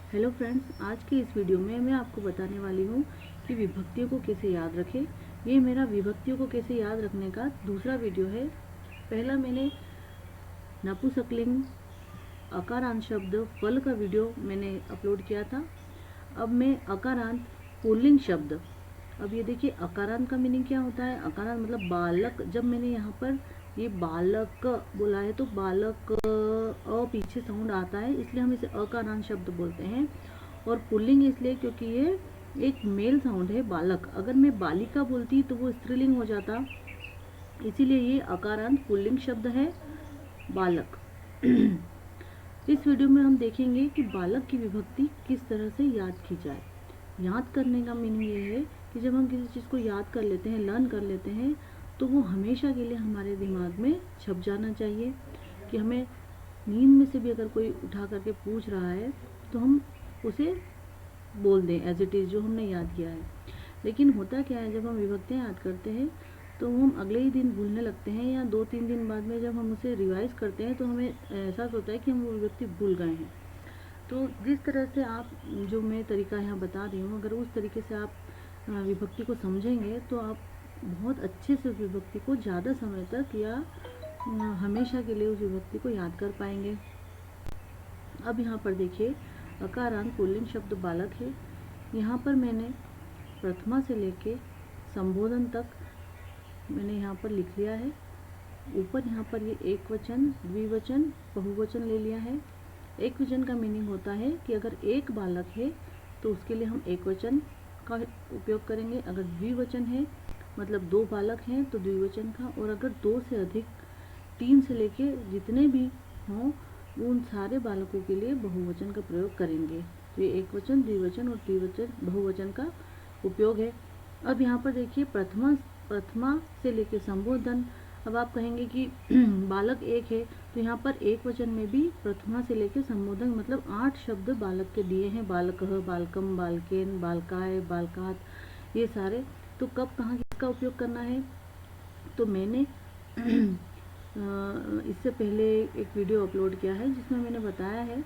Hello friends, आज की इस वीडियो में मैं आपको बताने वाली हूँ कि विभक्तियों को कैसे याद रखें। ये मेरा विभक्तियों को कैसे याद रखने का दूसरा वीडियो है। पहला मैंने नपुंसकलिंग, अकारांत शब्द, फल का वीडियो मैंने अपलोड किया था। अब मैं अकारांत पुल्लिंग शब्द। अब ये देखिए, अकारांत का मीनिंग क्या होता है। अकारांत मतलब बालक। जब मैंने यहाँ पर ये बालक बोला है तो बालक पीछे साउंड आता है, इसलिए हम इसे अकारांत शब्द बोलते हैं। और पुल्लिंग इसलिए क्योंकि ये एक मेल साउंड है, बालक। अगर मैं बालिका बोलती तो वो स्त्रीलिंग हो जाता, इसीलिए ये अकारांत पुल्लिंग शब्द है, बालक। इस वीडियो में हम देखेंगे कि बालक की विभक्ति किस तरह से याद की जाए। याद करने का मीनिंग ये है कि जब हम किसी चीज़ को याद कर लेते हैं, लर्न कर लेते हैं, तो वो हमेशा के लिए हमारे दिमाग में छप जाना चाहिए। कि हमें नींद में से भी अगर कोई उठा करके पूछ रहा है तो हम उसे बोल दें एज इट इज़, जो हमने याद किया है। लेकिन होता क्या है, जब हम विभक्तियाँ याद करते हैं तो हम अगले ही दिन भूलने लगते हैं, या 2-3 दिन बाद में जब हम उसे रिवाइज करते हैं तो हमें एहसास होता है कि हम वो विभक्ति भूल गए हैं। तो जिस तरह से आप, जो मैं तरीका यहाँ बता रही हूँ, अगर उस तरीके से आप विभक्ति को समझेंगे तो आप बहुत अच्छे से उस विभक्ति को ज़्यादा समय तक या हमेशा के लिए उस विभक्ति को याद कर पाएंगे। अब यहाँ पर देखिए, अकारांत पुल्लिंग शब्द बालक है। यहाँ पर मैंने प्रथमा से लेके संबोधन तक मैंने यहाँ पर लिख लिया है। ऊपर यहाँ पर ये एक वचन, द्विवचन, बहुवचन ले लिया है। एक वचन का मीनिंग होता है कि अगर एक बालक है तो उसके लिए हम एक वचन का उपयोग करेंगे। अगर द्विवचन है मतलब 2 बालक हैं तो द्विवचन का। और अगर 2 से अधिक, 3 से लेके जितने भी हों, उन सारे बालकों के लिए बहुवचन का प्रयोग करेंगे। तो ये एक वचन, द्विवचन और द्विवचन, बहुवचन का उपयोग है। अब यहाँ पर देखिए, प्रथमा से लेके संबोधन। अब आप कहेंगे कि बालक एक है, तो यहाँ पर एक वचन में भी प्रथमा से लेके संबोधन मतलब 8 शब्द बालक के दिए हैं। बालकः, बालकम, बालकेन, बालकाय, बालकात, ये सारे। तो कब कहाँ किसका उपयोग करना है, तो मैंने इससे पहले एक वीडियो अपलोड किया है जिसमें मैंने बताया है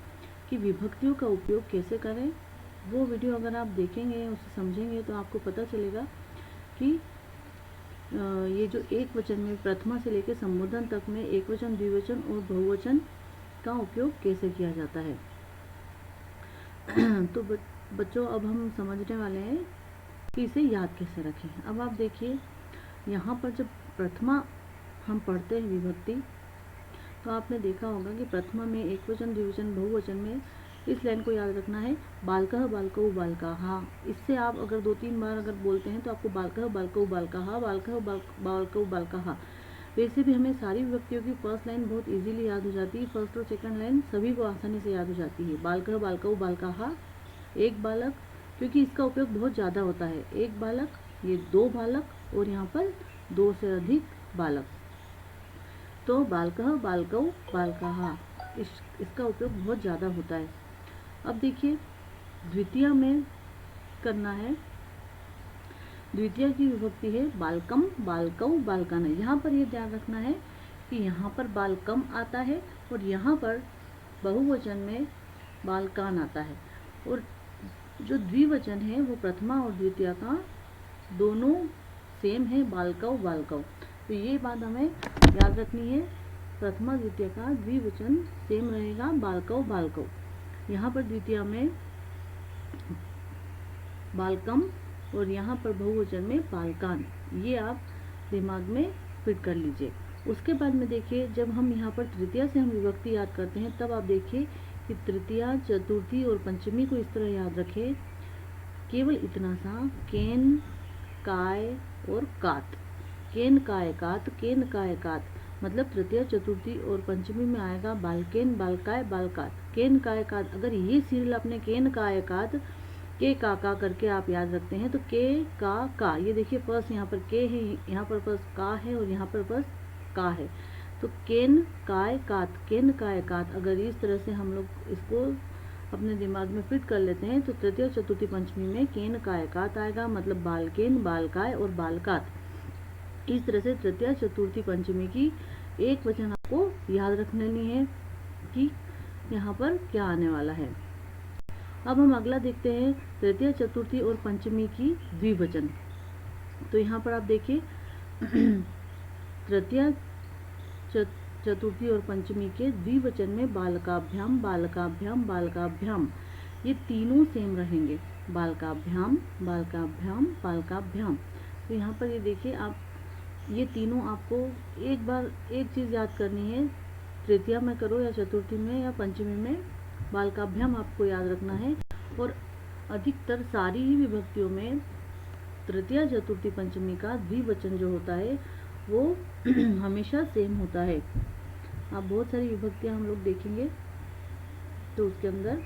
कि विभक्तियों का उपयोग कैसे करें। वो वीडियो अगर आप देखेंगे, उसे समझेंगे, तो आपको पता चलेगा कि ये जो एक वचन में प्रथमा से लेकर संबोधन तक में एक वचन, द्विवचन और बहुवचन का उपयोग कैसे किया जाता है। तो बच्चों, अब हम समझने वाले हैं कि इसे याद कैसे रखें। अब आप देखिए, यहाँ पर जब प्रथमा हम पढ़ते हैं विभक्ति, तो आपने देखा होगा कि प्रथमा में एक वचन, द्विवचन, बहुवचन में इस लाइन को याद रखना है, बालकः, बालकौ, बालकाः। इससे आप अगर 2-3 बार अगर बोलते हैं तो आपको बालकः, बालकौ, बालकाः, बालकः, बालकौ, बालकाः। वैसे भी हमें सारी विभक्तियों की फर्स्ट लाइन बहुत इजीली याद हो जाती है। फर्स्ट और सेकंड लाइन सभी को आसानी से याद हो जाती है। बालकः, बालकौ, बालकाः, एक बालक, क्योंकि इसका उपयोग बहुत ज़्यादा होता है। एक बालक, ये 2 बालक और यहाँ पर 2 से अधिक बालक। तो बालकः, बालकौ, बालकाः, इसका उपयोग बहुत ज़्यादा होता है। अब देखिए, द्वितीय में करना है। द्वितीय की विभक्ति है बालकम, बालकौ, बालकान। यहाँ पर ये ध्यान रखना है कि यहाँ पर बालकम आता है और यहाँ पर बहुवचन में बालकान आता है। और जो द्विवचन है वो प्रथमा और द्वितीय का दोनों सेम है, बालकौ, बालकौ। तो ये बात हमें याद रखनी है, प्रथमा द्वितीय का द्विवचन सेम रहेगा, बालकौ, बालकौ। यहाँ पर द्वितीय में बालकम और यहाँ पर बहुवचन में बालकान। ये आप दिमाग में फिट कर लीजिए। उसके बाद में देखिए, जब हम यहाँ पर तृतीया से हम विभक्ति याद करते हैं, तब आप देखिए कि तृतीया, चतुर्थी और पंचमी को इस तरह याद रखें, केवल इतना सा, केन, काय और कात। केन, काय, कात, केन, काय, कात, मतलब तृतीया, चतुर्थी और पंचमी में आएगा बालकेन, बालकाय, बालकात, केन, काय, कात। अगर ये सीरियल अपने केन, काय, कात, के का करके आप याद रखते हैं, तो के का, ये देखिए फर्स्ट यहाँ पर के है, यहाँ पर फर्स्ट का है और यहाँ पर फर्स्ट का है। तो केन, काय, कात, केन, काय, कात, अगर इस तरह से हम लोग इसको अपने दिमाग में फिट कर लेते हैं तो तृतीय, चतुर्थी, पंचमी में केन, काय, कात आएगा, मतलब बालकेन, बालकाय और बालकात। इस तरह से तृतीय, चतुर्थी, पंचमी की एक वचन आपको याद रखनी है कि यहाँ पर क्या आने वाला है। अब हम अगला देखते हैं तृतीया, चतुर्थी और पंचमी की द्विवचन। तो यहाँ पर आप देखिए तृतीया, चतुर्थी और पंचमी के द्विवचन में बालकाभ्याम, बालकाभ्याम, बालकाभ्याम, ये तीनों सेम रहेंगे। बालकाभ्याम, बालकाभ्याम, बालकाभ्याम। तो यहाँ पर ये देखिए आप, ये तीनों आपको एक बार एक चीज़ याद करनी है, तृतीया में करो या चतुर्थी में या पंचमी में, बालकाभ्याम आपको याद रखना है। और अधिकतर सारी ही विभक्तियों में तृतीया, चतुर्थी, पंचमी का द्विवचन जो होता है वो हमेशा सेम होता है। आप बहुत सारी विभक्तियां हम लोग देखेंगे तो उसके अंदर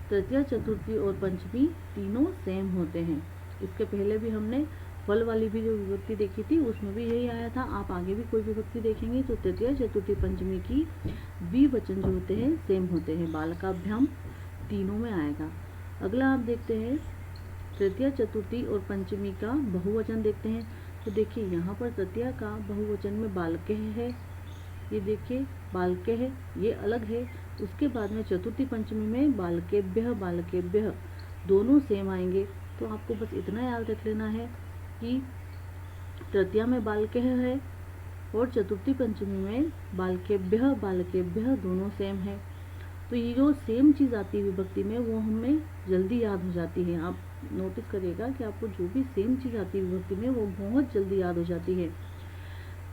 तृतीया, चतुर्थी और पंचमी तीनों सेम होते हैं। इसके पहले भी हमने फल वाली भी जो विभक्ति देखी थी उसमें भी यही आया था। आप आगे भी कोई विभक्ति देखेंगे तो तृतीया, चतुर्थी, पंचमी की द्विवचन जो होते हैं सेम होते हैं। बालकाभ्याम तीनों में आएगा। अगला आप देखते हैं तृतीया, चतुर्थी और पंचमी का बहुवचन देखते हैं। तो देखिए यहाँ पर तृतीया का बहुवचन में बालकः है, ये देखिए बालकः है, ये अलग है। उसके बाद में चतुर्थी, पंचमी में बालकेभ्यः, बालकेभ्यः दोनों सेम आएंगे। तो आपको बस इतना याद रख लेना है कि तृतीया में बालकः है और चतुर्थी, पंचमी में बालकेभ्यः, बालकेभ्यः दोनों सेम है। तो ये जो सेम चीज़ आती है विभक्ति में वो हमें जल्दी याद हो जाती है। आप नोटिस करिएगा कि आपको जो भी सेम चीज़ आती है विभक्ति में वो बहुत जल्दी याद हो जाती है।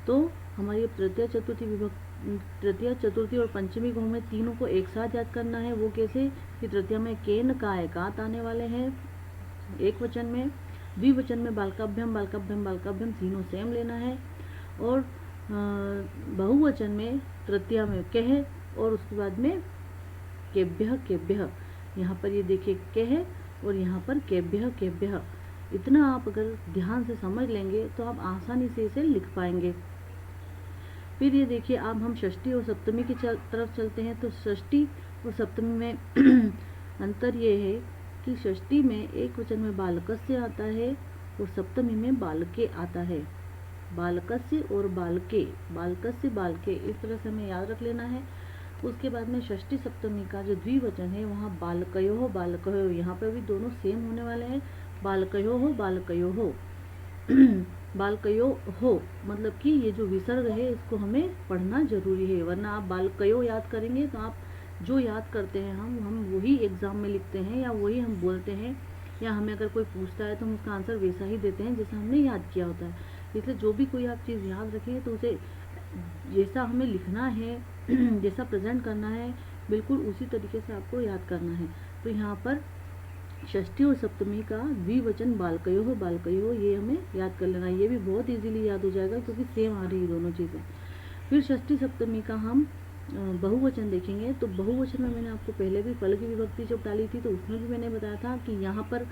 तो हमारी तृतीया, चतुर्थी और पंचमी को हमें तीनों को एक साथ याद करना है। वो कैसे कि तृतीया में केन, का, एकात आने वाले हैं एक वचन में। द्विवचन में बालकाभ्याम, बालकाभ्याम, बालकाभ्याम तीनों सेम लेना है। और बहुवचन में तृतीया में कह और उसके बाद में केभ्यः, केभ्यः। यहाँ पर ये देखिए कह और यहाँ पर केभ्यः, केभ्यः। इतना आप अगर ध्यान से समझ लेंगे तो आप आसानी से इसे लिख पाएंगे। फिर ये देखिए अब हम षष्ठी और सप्तमी की तरफ चलते हैं। तो षष्ठी और सप्तमी में अंतर ये है कि षष्ठी में एक वचन में बालकस्य आता है और सप्तमी में बालके आता है। बालकस्य और बालके, बालकस्य, बालके, इस तरह से हमें याद रख लेना है। उसके बाद में षष्ठी, सप्तमी का जो द्विवचन है वहाँ बालकयोः, बालकयोः, यहाँ पर भी दोनों सेम होने वाले हैं। बालकयोः, बालकयोः, बालकयोः मतलब कि ये जो विसर्ग है इसको हमें पढ़ना जरूरी है, वरना आप बालकयोः याद करेंगे तो आप जो याद करते हैं हम वही एग्जाम में लिखते हैं या वही हम बोलते हैं, या हमें अगर कोई पूछता है तो हम उसका आंसर वैसा ही देते हैं जैसा हमने याद किया होता है। इसलिए जो भी कोई आप चीज़ याद रखेंगे तो उसे जैसा हमें लिखना है, जैसा प्रेजेंट करना है, बिल्कुल उसी तरीके से आपको याद करना है। तो यहाँ पर षष्ठी और सप्तमी का द्विवचन बालकयोः, बालकयोः, ये हमें याद कर लेना है। ये भी बहुत इजीली याद हो जाएगा क्योंकि सेम आ रही है दोनों चीज़ें। फिर षष्ठी, सप्तमी का हम बहुवचन देखेंगे। तो बहुवचन में मैंने आपको पहले भी फल की विभक्ति जब डाली थी तो उसमें भी मैंने बताया था कि यहाँ पर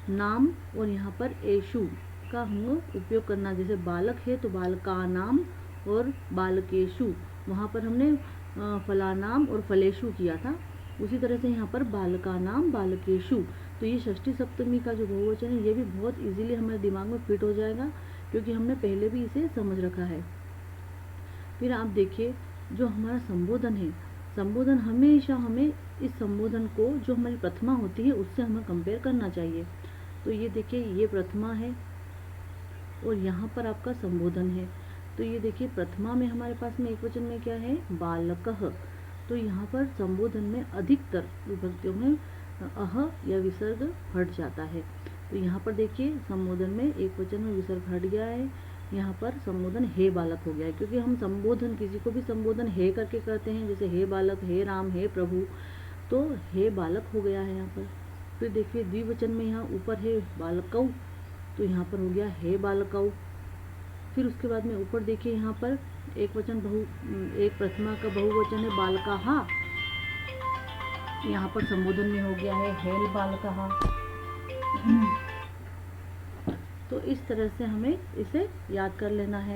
नाम और यहाँ पर एषु का हम उपयोग करना। जैसे बालक है तो बालका नाम और बालकेषु, वहाँ पर हमने फलानाम और फलेषु किया था। उसी तरह से यहाँ पर बालका नाम, बालकेषु। तो ये षष्ठी, सप्तमी का जो बहुवचन है ये भी बहुत इजीली हमारे दिमाग में फिट हो जाएगा क्योंकि हमने पहले भी इसे समझ रखा है। फिर आप देखिए जो हमारा संबोधन है, संबोधन हमेशा हमें इस संबोधन को जो हमारी प्रथमा होती है उससे हमें कंपेयर करना चाहिए। तो ये देखिए ये प्रथमा है और यहाँ पर आपका संबोधन है। तो ये देखिए प्रथमा में हमारे पास में एक वचन में क्या है, बालकः। तो यहाँ पर संबोधन में अधिकतर विभक्तियों में अह या विसर्ग हट जाता है। तो यहाँ पर देखिए संबोधन में एक वचन में विसर्ग हट गया है, यहाँ पर संबोधन हे बालक हो गया है। क्योंकि हम संबोधन किसी को भी संबोधन हे करके करते हैं, जैसे हे बालक, हे राम, हे प्रभु, तो हे बालक हो गया है यहाँ पर। फिर देखिए द्विवचन में यहाँ ऊपर है बालकौ, तो यहाँ पर हो गया हे बालकौ। फिर उसके बाद में ऊपर देखिए यहाँ पर एक वचन एक प्रथमा का बहुवचन है बालकाः, यहाँ पर संबोधन में हो गया है हेल बालकाः। तो इस तरह से हमें इसे याद कर लेना है।